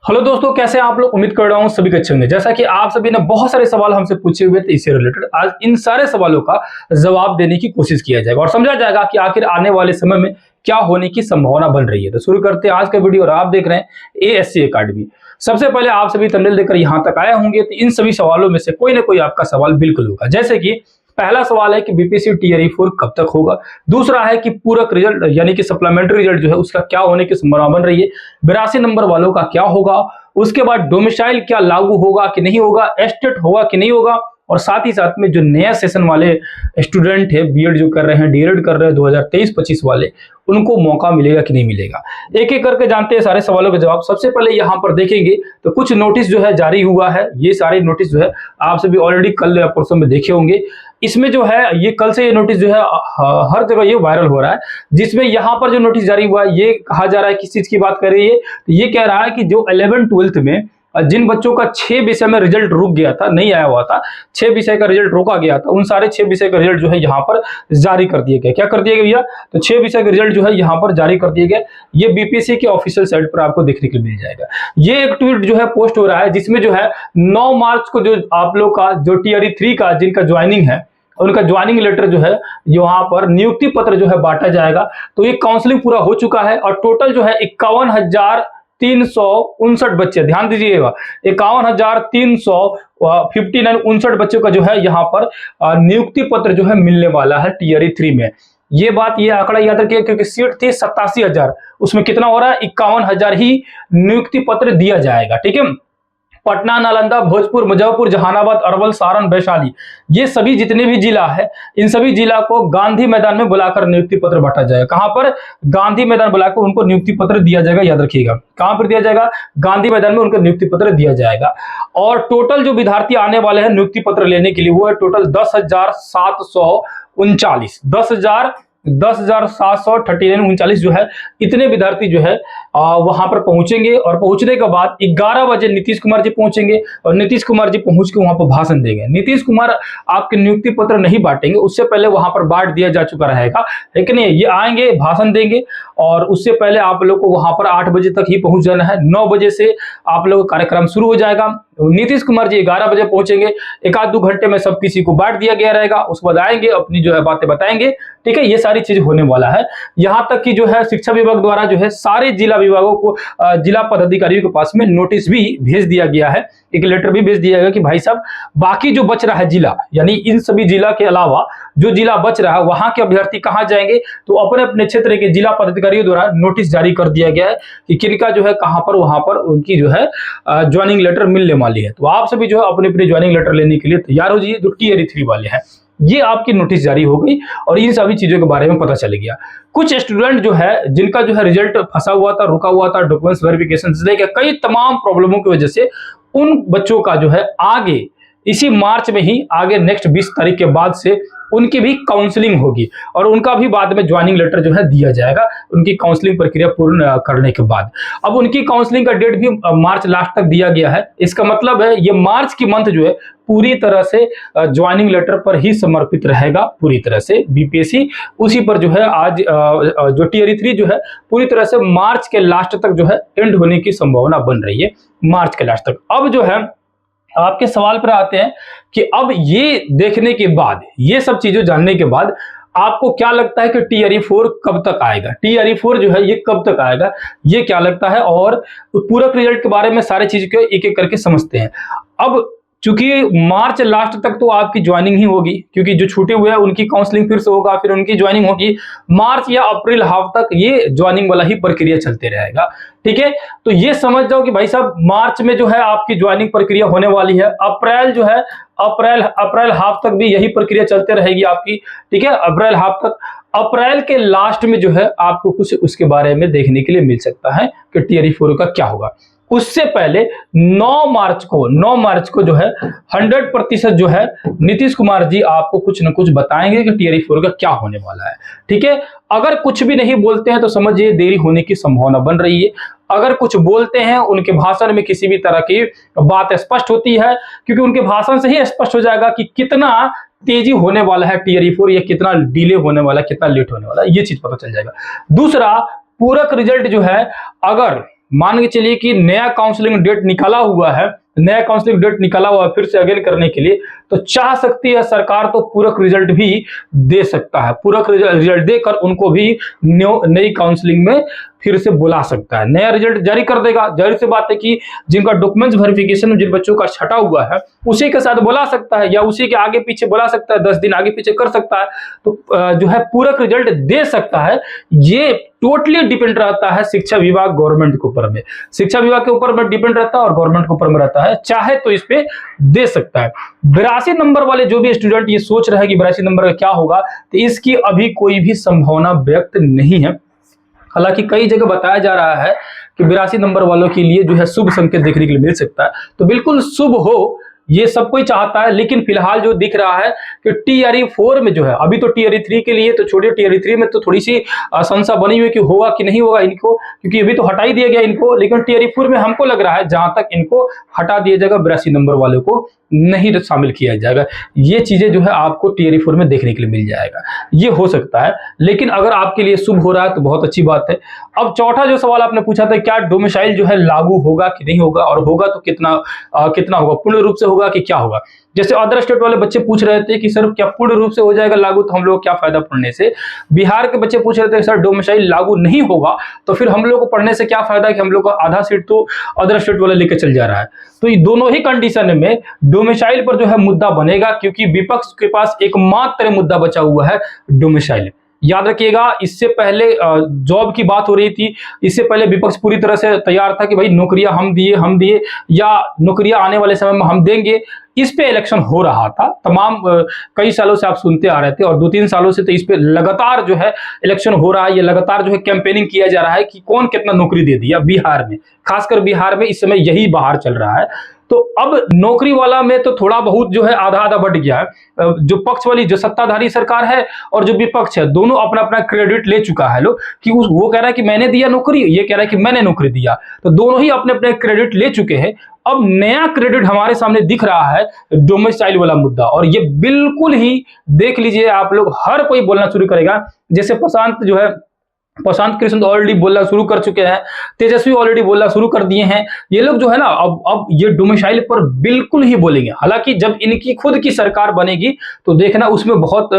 Hello दोस्तों, कैसे हैं आप लोग। उम्मीद कर रहा हूं सभी अच्छे होंगे। जैसा कि आप सभी ने बहुत सारे सवाल हमसे पूछे हुए थे इससे रिलेटेड, आज इन सारे सवालों का जवाब देने की कोशिश किया जाएगा और समझा जाएगा कि आखिर आने वाले समय में क्या होने की संभावना बन रही है। तो शुरू करते हैं आज का वीडियो और आप देख रहे हैं एएससी अकेडमी। सबसे पहले आप सभी थंबनेल देखकर यहां तक आए होंगे तो इन सभी सवालों में से कोई ना कोई आपका सवाल बिल्कुल होगा। जैसे कि पहला सवाल है कि बीपीएससी टीआरई 4 कब तक होगा। दूसरा है कि पूरक रिजल्ट यानी कि सप्लीमेंट्री रिजल्ट जो है उसका क्या होने की संभावना बन रही है। 82 नंबर वालों का क्या होगा। उसके बाद डोमिसाइल क्या लागू होगा कि नहीं होगा, एस्टेट होगा कि नहीं होगा, और साथ ही साथ में जो नया सेशन वाले स्टूडेंट है बीएड जो कर रहे हैं, डीएलएड कर रहे हैं 2023-25 वाले, उनको मौका मिलेगा कि नहीं मिलेगा। एक एक करके जानते हैं सारे सवालों के जवाब। सबसे पहले यहां पर देखेंगे तो कुछ नोटिस जो है जारी हुआ है। ये सारे नोटिस जो है आप सभी ऑलरेडी कल पोर्शन में देखे होंगे। इसमें जो है ये कल से ये नोटिस जो है हर जगह ये वायरल हो रहा है, जिसमें यहाँ पर जो नोटिस जारी हुआ है ये कहा जा रहा है किस चीज की बात कर रही है। तो ये कह रहा है कि जो 11th-12th में जिन बच्चों का 6 विषय में रिजल्ट रुक गया था, नहीं आया हुआ था, 6 विषय का रिजल्ट रोका गया था, उन सारे 6 विषय का रिजल्ट जो है यहाँ पर जारी कर दिया गया। क्या कर दिया गया भैया? तो 6 विषय का रिजल्ट जो है यहाँ पर जारी कर दिया गया। ये बीपीएससी के ऑफिशियल साइट पर आपको देखने के लिए मिल जाएगा। ये एक ट्वीट जो है पोस्ट हो रहा है जिसमें जो है 9 मार्च को जो आप लोग का जो टीआरई 3 का जिनका ज्वाइनिंग है उनका ज्वाइनिंग लेटर जो है यहाँ पर नियुक्ति पत्र जो है बांटा जाएगा। तो ये काउंसलिंग पूरा हो चुका है और टोटल जो है 51,359 बच्चे, ध्यान दीजिएगा 51,359 बच्चों का जो है यहाँ पर नियुक्ति पत्र जो है मिलने वाला है टीआरई 3 में। ये बात, ये आंकड़ा याद रखिए क्योंकि सीट थी 87,000, उसमें कितना हो रहा है 51,000 ही नियुक्ति पत्र दिया जाएगा। ठीक है, पटना, नालंदा, भोजपुर, मुजफ्फरपुर, जहानाबाद, अरवल, सारण, वैशाली, ये सभी जितने भी जिला है इन सभी जिला को गांधी मैदान में बुलाकर नियुक्ति पत्र बांटा जाएगा। कहां पर? गांधी मैदान बुलाकर उनको नियुक्ति पत्र दिया जाएगा। याद रखिएगा कहां पर दिया जाएगा? गांधी मैदान में उनको नियुक्ति पत्र दिया जाएगा। और टोटल जो विद्यार्थी आने वाले हैं नियुक्ति पत्र लेने के लिए वो है टोटल 10,739 10,739 जो है, इतने विद्यार्थी जो है वहां पर पहुंचेंगे। और पहुंचने के बाद 11 बजे नीतीश कुमार जी पहुंचेंगे और नीतीश कुमार जी पहुंच के वहां पर भाषण देंगे। नीतीश कुमार आपके नियुक्ति पत्र नहीं बांटेंगे, उससे पहले वहां पर बांट दिया जा चुका रहेगा, लेकिन ये आएंगे, भाषण देंगे और उससे पहले आप लोग को वहां पर 8 बजे तक ही पहुंच जाना है। 9 बजे से आप लोग का कार्यक्रम शुरू हो जाएगा। नीतीश कुमार जी 11 बजे पहुंचेंगे, 1-2 घंटे में सब किसी को बांट दिया गया रहेगा। उसके बाद आएंगे, अपनी जो है बातें बताएंगे। ठीक है, ये सारी चीज होने वाला है। यहां तक कि जो है शिक्षा विभाग द्वारा जो है सारे जिला विभागों को, जिला पदाधिकारियों के पास में नोटिस भी भेज दिया गया है, एक लेटर भी भेज दिया गया कि भाई साहब बाकी जो बच रहा है जिला, यानी इन सभी जिला के अलावा जो जिला बच रहा है वहां के अभ्यर्थी कहां जाएंगे, तो अपने अपने क्षेत्र के जिला पदाधिकारियों द्वारा नोटिस जारी कर दिया गया है कि किनका जो है कहां पर वहां पर उनकी जो है ज्वाइनिंग लेटर मिलने वाली है। तो आप सभी जो है अपने अपने ज्वाइनिंग लेटर लेने के लिए तैयार हो जाइए। जो टीआरई 3 वाले हैं ये आपकी नोटिस जारी हो गई और इन सभी चीजों के बारे में पता चल गया। कुछ स्टूडेंट जो है जिनका जो है रिजल्ट फंसा हुआ था, रुका हुआ था, डॉक्यूमेंट्स वेरिफिकेशन से लेकर कई तमाम प्रॉब्लमों की वजह से, उन बच्चों का जो है आगे इसी मार्च में ही आगे नेक्स्ट 20 तारीख के बाद से उनकी भी काउंसलिंग होगी और उनका भी बाद में ज्वाइनिंग लेटर जो है दिया जाएगा उनकी काउंसलिंग प्रक्रिया पूर्ण करने के बाद। अब उनकी काउंसलिंग का डेट भी मार्च लास्ट तक दिया गया है। इसका मतलब है ये मार्च की मंथ जो है पूरी तरह से ज्वाइनिंग लेटर पर ही समर्पित रहेगा। पूरी तरह से बीपीएससी उसी पर जो है आज जो टीआरई 3 जो है पूरी तरह से मार्च के लास्ट तक जो है एंड होने की संभावना बन रही है, मार्च के लास्ट तक। अब जो है आपके सवाल पर आते हैं कि अब ये देखने के बाद, ये सब चीजें जानने के बाद आपको क्या लगता है कि टीआरई 4 कब तक आएगा? टीआरई 4 जो है ये कब तक आएगा, ये क्या लगता है? और पूरक रिजल्ट के बारे में सारी चीज को एक एक करके समझते हैं। अब चूंकि मार्च लास्ट तक तो आपकी ज्वाइनिंग ही होगी, क्योंकि जो छूटे हुए हैं उनकी काउंसलिंग फिर से होगा, फिर उनकी ज्वाइनिंग होगी। मार्च या अप्रैल हाफ तक ये ज्वाइनिंग वाला ही प्रक्रिया चलते रहेगा। ठीक है, तो ये समझ जाओ कि भाई साहब मार्च में जो है आपकी ज्वाइनिंग प्रक्रिया होने वाली है। अप्रैल जो है अप्रैल हाफ तक भी यही प्रक्रिया चलते रहेगी आपकी। ठीक है, अप्रैल हाफ तक। अप्रैल के लास्ट में जो है आपको कुछ उसके बारे में देखने के लिए मिल सकता है कि टीआरई 4 का क्या होगा। उससे पहले 9 मार्च को जो है 100% जो है नीतीश कुमार जी आपको कुछ न कुछ बताएंगे कि टीआरई 4 का क्या होने वाला है। ठीक है, अगर कुछ भी नहीं बोलते हैं तो समझिए देरी होने की संभावना बन रही है। अगर कुछ बोलते हैं, उनके भाषण में किसी भी तरह की बात स्पष्ट होती है, क्योंकि उनके भाषण से ही स्पष्ट हो जाएगा कि कितना तेजी होने वाला है टीआरई 4 या कितना डिले होने वाला है, कितना लेट होने वाला है, ये चीज पता चल जाएगा। दूसरा, पूरक रिजल्ट जो है अगर मान के चलिए कि नया काउंसलिंग डेट निकाला हुआ है, नया काउंसलिंग डेट निकाला हुआ है फिर से अगेन करने के लिए, तो चाह सकती है सरकार तो पूरक रिजल्ट भी दे सकता है, पूरक रिजल्ट देकर उनको भी नई काउंसलिंग में फिर से बुला सकता है, नया रिजल्ट जारी कर देगा। जाहिर सी बात है कि जिनका डॉक्यूमेंट्स वेरिफिकेशन जिन बच्चों का छटा हुआ है उसी के साथ बुला सकता है या उसी के आगे पीछे बुला सकता है, 10 दिन आगे पीछे कर सकता है, तो जो है पूरक रिजल्ट दे सकता है। ये टोटली डिपेंड रहता है शिक्षा विभाग गवर्नमेंट के ऊपर में, शिक्षा विभाग के ऊपर में डिपेंड रहता है और गवर्नमेंट के ऊपर में रहता है, चाहे तो इस पे दे सकता है। 82 नंबर वाले जो भी स्टूडेंट ये सोच रहे हैं कि 82 नंबर का क्या होगा, तो इसकी अभी कोई भी संभावना व्यक्त नहीं है। हालांकि कई जगह बताया जा रहा है कि 82 नंबर वालों के लिए जो है शुभ संकेत देखने के लिए मिल सकता है, तो बिल्कुल शुभ हो ये सब कोई चाहता है। लेकिन फिलहाल जो दिख रहा है कि TRE 4 में जो है, अभी तो TRE 3 के लिए तो छोड़िए, TRE 3 में तो थोड़ी सी संशय बनी हुई कि होगा कि नहीं होगा इनको, क्योंकि अभी तो हटा ही दिया गया इनको। लेकिन TRE 4 में हमको लग रहा है जहां तक इनको हटा दिया जाएगा, 82 नंबर वालों को नहीं शामिल किया जाएगा। ये चीजें जो है आपको TRE 4 में देखने के लिए मिल जाएगा, ये हो सकता है। लेकिन अगर आपके लिए शुभ हो रहा है तो बहुत अच्छी बात है। अब चौथा जो सवाल आपने पूछा था, क्या डोमिसाइल जो है लागू होगा कि नहीं होगा, और होगा तो कितना होगा, पूर्ण रूप से होगा कि क्या होगा। जैसे अदर स्टेट वाले बच्चे पूछ रहे थे कि सर क्या पूर्ण रूप से हो जाएगा लागू, तो हम लोग क्या फायदा पढ़ने से। बिहार के बच्चे पूछ रहे थे सर डोमिसाइल लागू नहीं होगा तो फिर हम लोग को पढ़ने से क्या फायदा, कि हम लोग को आधा सीट तो अदर स्टेट वाले लेकर चल जा रहा है। तो ये दोनों ही कंडीशन में डोमिसाइल पर जो है मुद्दा बनेगा, क्योंकि विपक्ष के पास एकमात्र मुद्दा बचा हुआ है डोमिसाइल। याद रखिएगा, इससे पहले जॉब की बात हो रही थी, इससे पहले विपक्ष पूरी तरह से तैयार था कि भाई नौकरियां हम दिए या नौकरियां आने वाले समय में हम देंगे। इस पे इलेक्शन हो रहा था, तमाम कई सालों से आप सुनते आ रहे थे, और 2-3 सालों से तो इस पे लगातार जो है इलेक्शन हो रहा है, ये लगातार जो है कैंपेनिंग किया जा रहा है कि कौन कितना नौकरी दे दिया बिहार में, खासकर बिहार में इस समय यही बाहर चल रहा है। तो अब नौकरी वाला में तो थोड़ा बहुत जो है आधा आधा बढ़ गया है। जो पक्ष वाली जो सत्ताधारी सरकार है और जो विपक्ष है, दोनों अपना अपना क्रेडिट ले चुका है लोग, कि वो कह रहा है कि मैंने दिया नौकरी, ये कह रहा है कि मैंने नौकरी दिया, तो दोनों ही अपने अपने क्रेडिट ले चुके हैं। अब नया क्रेडिट हमारे सामने दिख रहा है डोमिसाइल वाला मुद्दा, और ये बिल्कुल ही देख लीजिए आप लोग, हर कोई बोलना शुरू करेगा। जैसे प्रशांत कृष्ण ऑलरेडी बोलना शुरू कर चुके हैं, तेजस्वी ऑलरेडी बोलना शुरू कर दिए हैं। ये लोग जो है ना अब ये डोमिसाइल पर बिल्कुल ही बोलेंगे। हालांकि जब इनकी खुद की सरकार बनेगी तो देखना उसमें बहुत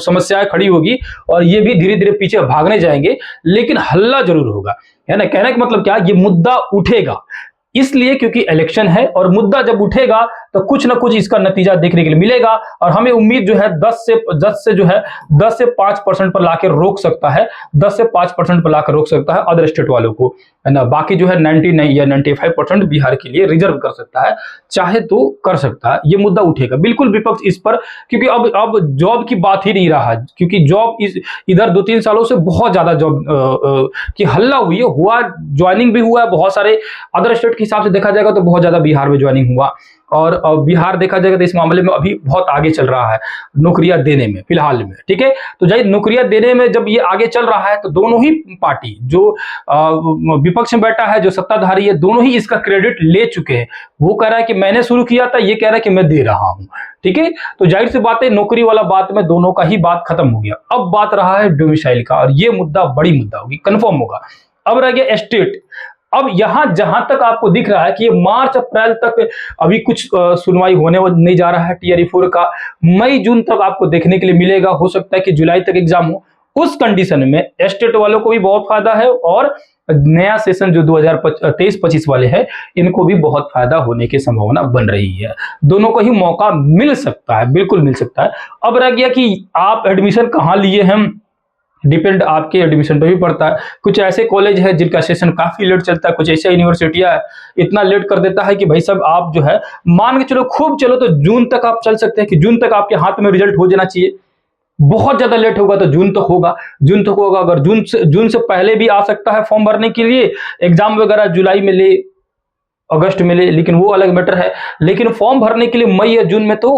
समस्याएं खड़ी होगी और ये भी धीरे धीरे पीछे भागने जाएंगे, लेकिन हल्ला जरूर होगा, है ना। कहने का मतलब क्या, ये मुद्दा उठेगा इसलिए क्योंकि इलेक्शन है, और मुद्दा जब उठेगा तो कुछ ना कुछ इसका नतीजा देखने के लिए मिलेगा। और हमें उम्मीद जो है 10 से 5% पर लाकर रोक सकता है, 10 से 5% पर लाकर रोक सकता है अदर स्टेट वालों को, है ना। बाकी जो है 99 या 95% बिहार के लिए रिजर्व कर सकता है, चाहे तो कर सकता है। ये मुद्दा उठेगा बिल्कुल विपक्ष इस पर, क्योंकि अब जॉब की बात ही नहीं रहा, क्योंकि जॉब इधर 2-3 सालों से बहुत ज्यादा जॉब की हल्ला हुआ, ज्वाइनिंग भी हुआ है बहुत सारे। अदर स्टेट के हिसाब से देखा जाएगा तो बहुत ज्यादा बिहार में ज्वाइनिंग हुआ, और बिहार देखा जाएगा तो इस मामले में अभी बहुत आगे चल रहा है नौकरियां देने में फिलहाल में, ठीक है। तो जाहिर नौकरियां देने में जब ये आगे चल रहा है तो दोनों ही पार्टी, जो विपक्ष में बैठा है, जो सत्ताधारी है, दोनों ही इसका क्रेडिट ले चुके हैं। वो कह रहा है कि मैंने शुरू किया था, ये कह रहा है कि मैं दे रहा हूं, ठीक है। तो जाहिर सी बात है नौकरी वाला बात में दोनों का ही बात खत्म हो गया। अब बात रहा है डोमिसाइल का, और ये मुद्दा बड़ी मुद्दा होगी, कंफर्म होगा। अब रह गया स्टेट। अब यहां जहां तक आपको दिख रहा है कि ये मार्च अप्रैल तक अभी कुछ सुनवाई होने नहीं जा रहा है TRE 4 का, मई जून तक आपको देखने के लिए मिलेगा। हो सकता है कि जुलाई तक एग्जाम हो। उस कंडीशन में स्टेट वालों को भी बहुत फायदा है, और नया सेशन जो 2023-25 वाले हैं इनको भी बहुत फायदा होने की संभावना बन रही है। दोनों को ही मौका मिल सकता है, बिल्कुल मिल सकता है। अब रह गया कि आप एडमिशन कहाँ लिए हैं, डिपेंड आपके एडमिशन पे भी पड़ता है। कुछ ऐसे कॉलेज है जिनका सेशन काफी लेट चलता है, कुछ ऐसे यूनिवर्सिटियां इतना लेट कर देता है कि भाई सब आप जो है मान के चलो, खूब चलो तो जून तक आप चल सकते हैं, कि जून तक आपके हाथ में रिजल्ट हो जाना चाहिए। बहुत ज्यादा लेट होगा तो जून तक होगा, अगर जून से पहले भी आ सकता है फॉर्म भरने के लिए। एग्जाम वगैरह जुलाई में ले, अगस्त में ले, लेकिन वो अलग मैटर है। लेकिन फॉर्म भरने के लिए मई या जून में तो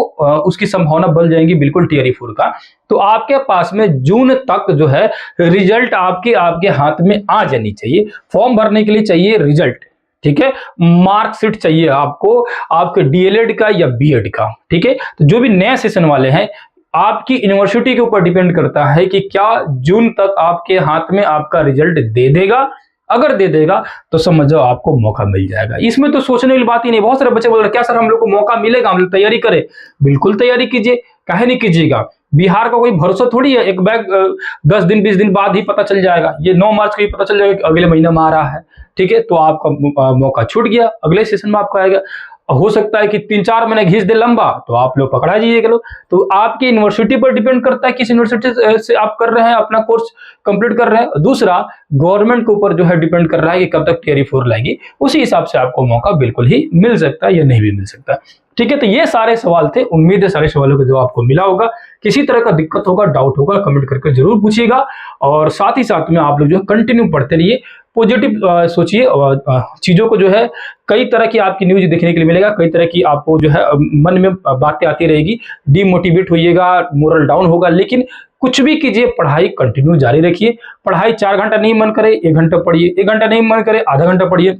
उसकी संभावना बन जाएगी बिल्कुल TRE 4 का। तो आपके पास में जून तक जो है रिजल्ट आपके हाथ में आ जानी चाहिए। फॉर्म भरने के लिए चाहिए रिजल्ट, ठीक है। मार्कशीट चाहिए आपको, आपके DLED का या BEd का, ठीक है। तो जो भी नया सेशन वाले हैं, आपकी यूनिवर्सिटी के ऊपर डिपेंड करता है कि क्या जून तक आपके हाथ में आपका रिजल्ट दे देगा अगर दे देगा तो समझ जाओ आपको मौका मिल जाएगा। इसमें तो सोचने वाली बात ही नहीं। बहुत सारे बच्चे बोल रहे क्या सर हम लोग को मौका मिलेगा, हम लोग तैयारी करें। बिल्कुल तैयारी कीजिए, काहे नहीं कीजिएगा। बिहार का कोई भरोसा थोड़ी है, एक बैग 10 दिन 20 दिन बाद ही पता चल जाएगा। ये 9 मार्च को ही पता चल जाएगा कि अगले महीने में आ रहा है, ठीक है। तो आपका मौका छूट गया, अगले सेशन में आपका आएगा। हो सकता है कि 3-4 महीने घिस दे लंबा, तो आप लोग पकड़ा जाइएगा लोग। तो आपकी यूनिवर्सिटी पर डिपेंड करता है किस यूनिवर्सिटी से आप कर रहे हैं, अपना कोर्स कंप्लीट कर रहे हैं। दूसरा गवर्नमेंट के ऊपर जो है डिपेंड कर रहा है कि कब तक टियर 4 लाएगी, उसी हिसाब से आपको मौका बिल्कुल ही मिल सकता है या नहीं भी मिल सकता, ठीक है। तो ये सारे सवाल थे, उम्मीद है सारे सवालों का जवाब आपको मिला होगा। किसी तरह का दिक्कत होगा, डाउट होगा, कमेंट करके जरूर पूछिएगा। और साथ ही साथ में आप लोग जो कंटिन्यू पढ़ते रहिए, पॉजिटिव सोचिए। चीजों को जो है कई तरह की आपकी न्यूज देखने के लिए मिलेगा, कई तरह की आपको जो है मन में बातें आती रहेगी, डिमोटिवेट होइएगा, मोरल डाउन होगा, लेकिन कुछ भी कीजिए, पढ़ाई कंटिन्यू जारी रखिए। पढ़ाई 4 घंटा नहीं मन करे 1 घंटा पढ़िए, 1 घंटा नहीं मन करे आधा घंटा पढ़िए,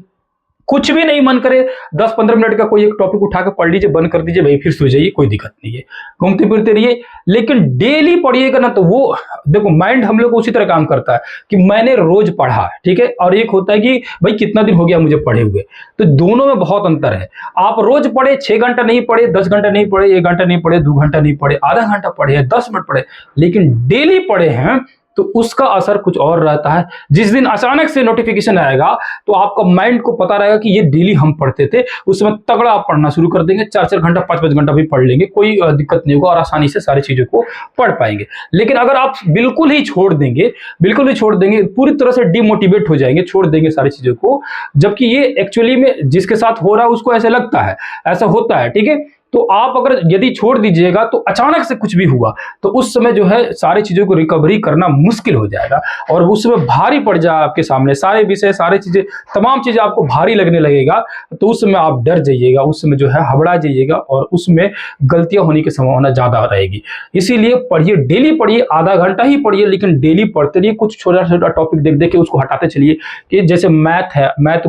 कुछ भी नहीं मन करे 10-15 मिनट का कोई एक टॉपिक उठा के पढ़ लीजिए, बंद कर दीजिए, भाई फिर सो जाइए, कोई दिक्कत नहीं है। घूमते फिरते रहिए, लेकिन डेली पढ़िएगा ना, तो वो देखो माइंड हम लोग को उसी तरह काम करता है कि मैंने रोज पढ़ा, ठीक है। और एक होता है कि भाई कितना दिन हो गया मुझे पढ़े हुए, तो दोनों में बहुत अंतर है। आप रोज पढ़े, 6 घंटा नहीं पढ़े, 10 घंटा नहीं पढ़े, 1 घंटा नहीं पढ़े, 2 घंटा नहीं पढ़े, आधा घंटा पढ़े, 10 मिनट पढ़े, लेकिन डेली पढ़े हैं तो उसका असर कुछ और रहता है। जिस दिन अचानक से नोटिफिकेशन आएगा तो आपका माइंड को पता रहेगा कि ये डेली हम पढ़ते थे, उस समय तगड़ा आप पढ़ना शुरू कर देंगे, 4-4 घंटा 5-5 घंटा भी पढ़ लेंगे, कोई दिक्कत नहीं होगा और आसानी से सारी चीजों को पढ़ पाएंगे। लेकिन अगर आप बिल्कुल ही छोड़ देंगे, बिल्कुल ही छोड़ देंगे, पूरी तरह से डिमोटिवेट हो जाएंगे, छोड़ देंगे सारी चीजों को, जबकि ये एक्चुअली में जिसके साथ हो रहा है उसको ऐसे लगता है, ऐसा होता है, ठीक है। तो आप अगर यदि छोड़ दीजिएगा तो अचानक से कुछ भी हुआ तो उस समय जो है सारी चीजों को रिकवरी करना मुश्किल हो जाएगा और उस समय भारी पड़ जाए आपके सामने, सारे विषय, सारी चीजें, तमाम चीजें आपको भारी लगने लगेगा। तो उस समय आप डर जाइएगा, उस समय जो है हबड़ा जाइएगा और उसमें गलतियां होने की संभावना ज्यादा रहेगी। इसीलिए पढ़िए, डेली पढ़िए, आधा घंटा ही पढ़िए, लेकिन डेली पढ़ते रहिए। कुछ छोटा छोटा टॉपिक देख देख के उसको हटाते चलिए। कि जैसे मैथ है, मैथ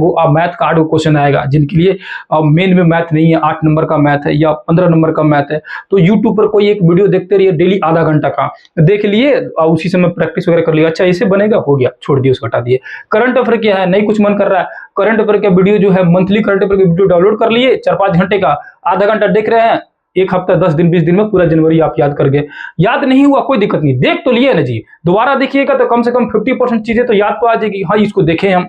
का 8 क्वेश्चन आएगा, जिनके लिए मेन में मैथ नहीं है, 8 नंबर का मैथ है या 15 नंबर का मैथ है, तो यूट्यूब पर कोई एक वीडियो देखते रहिए, डेली आधा घंटा का देख लिए, उसी समय प्रैक्टिस वगैरह कर लिया। अच्छा इसे बनेगा, हो गया, छोड़ दिए, उसको हटा दिए। करंट अफेयर क्या है, नहीं कुछ मन कर रहा है, करंट अफेयर का वीडियो जो है, मंथली करंट अफेयर का वीडियो डाउनलोड कर लिए, 4-5 घंटे का, आधा घंटा देख रहे हैं, 1 हफ्ता 10 दिन 20 दिन में पूरा जनवरी आप याद कर गए। याद नहीं हुआ कोई दिक्कत नहीं, देख तो लिए ना जी, दोबारा देखिएगा तो कम से कम 50% चीजें तो याद तो आ जाएगी, हाँ इसको देखें हम।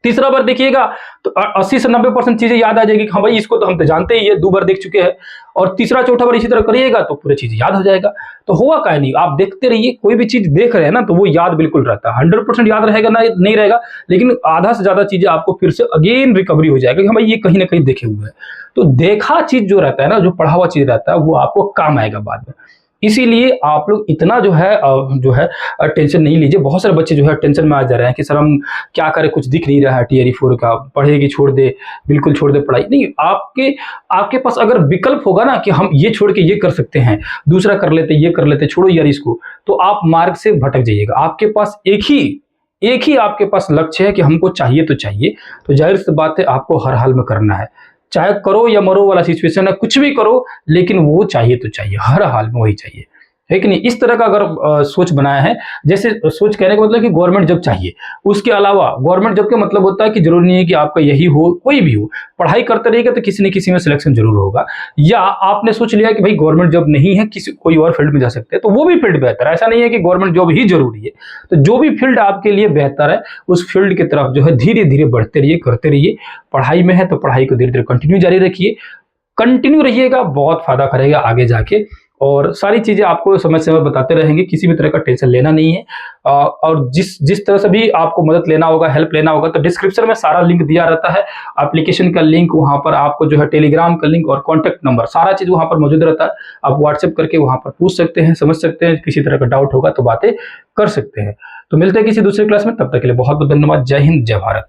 तीसरा बार देखिएगा तो 80 से 90% चीजें याद आ जाएगी, हाँ भाई इसको तो हम तो जानते ही है, 2 बार देख चुके हैं। और तीसरा चौथा बार इसी तरह करिएगा तो पूरी चीज याद हो जाएगा। तो हुआ क्या नहीं, आप देखते रहिए, कोई भी चीज देख रहे हैं ना तो वो याद बिल्कुल रहता है। 100% याद रहेगा ना, नहीं रहेगा, लेकिन आधा से ज्यादा चीजें आपको फिर से अगेन रिकवरी हो जाएगा कि हाँ भाई ये कहीं ना कहीं देखे हुए है। तो देखा चीज जो रहता है ना, जो पढ़ा हुआ चीज रहता है, वो आपको काम आएगा बाद में। इसीलिए आप लोग इतना जो है टेंशन नहीं लीजिए। बहुत सारे बच्चे जो है टेंशन में आ जा रहे हैं कि सर हम क्या करें, कुछ दिख नहीं रहा है टियर 4 का, पढ़ेगी छोड़ दे, बिल्कुल छोड़ दे पढ़ाई। नहीं, आपके पास अगर विकल्प होगा ना कि हम ये छोड़ के ये कर सकते हैं, दूसरा कर लेते, ये कर लेते, छोड़ो यार इसको, तो आप मार्ग से भटक जाइएगा। आपके पास एक ही आपके पास लक्ष्य है कि हमको चाहिए तो चाहिए, तो जाहिर सी बात है आपको हर हाल में करना है, चाहे करो या मरो वाला सिचुएशन है, कुछ भी करो, लेकिन वो चाहिए तो चाहिए, हर हाल में वही चाहिए, है कि नहीं। इस तरह का अगर सोच बनाया है, जैसे सोच कहने का मतलब कि गवर्नमेंट जॉब चाहिए, उसके अलावा गवर्नमेंट जॉब का मतलब होता है कि जरूरी नहीं है कि आपका यही हो, कोई भी हो, पढ़ाई करते रहिएगा तो किसी न किसी में सिलेक्शन जरूर होगा। या आपने सोच लिया कि भाई गवर्नमेंट जॉब नहीं है, किसी कोई और फील्ड में जा सकते हैं, तो वो भी फील्ड बेहतर है। ऐसा नहीं है कि गवर्नमेंट जॉब ही जरूरी है, तो जो भी फील्ड आपके लिए बेहतर है उस फील्ड की तरफ जो है धीरे धीरे बढ़ते रहिए, करते रहिए। पढ़ाई में है तो पढ़ाई को धीरे धीरे कंटिन्यू जारी रखिए, कंटिन्यू रहिएगा, बहुत फायदा करेगा आगे जाके। और सारी चीजें आपको समय समय बताते रहेंगे, किसी भी तरह का टेंशन लेना नहीं है। और जिस तरह से भी आपको मदद लेना होगा, हेल्प लेना होगा, तो डिस्क्रिप्शन में सारा लिंक दिया रहता है, एप्लीकेशन का लिंक, वहां पर आपको जो है टेलीग्राम का लिंक और कॉन्टैक्ट नंबर, सारा चीज वहां पर मौजूद रहता है। आप व्हाट्सएप करके वहां पर पूछ सकते हैं, समझ सकते हैं, किसी तरह का डाउट होगा तो बातें कर सकते हैं। तो मिलते हैं किसी दूसरे क्लास में, तब तक के लिए बहुत बहुत धन्यवाद। जय हिंद, जय भारत।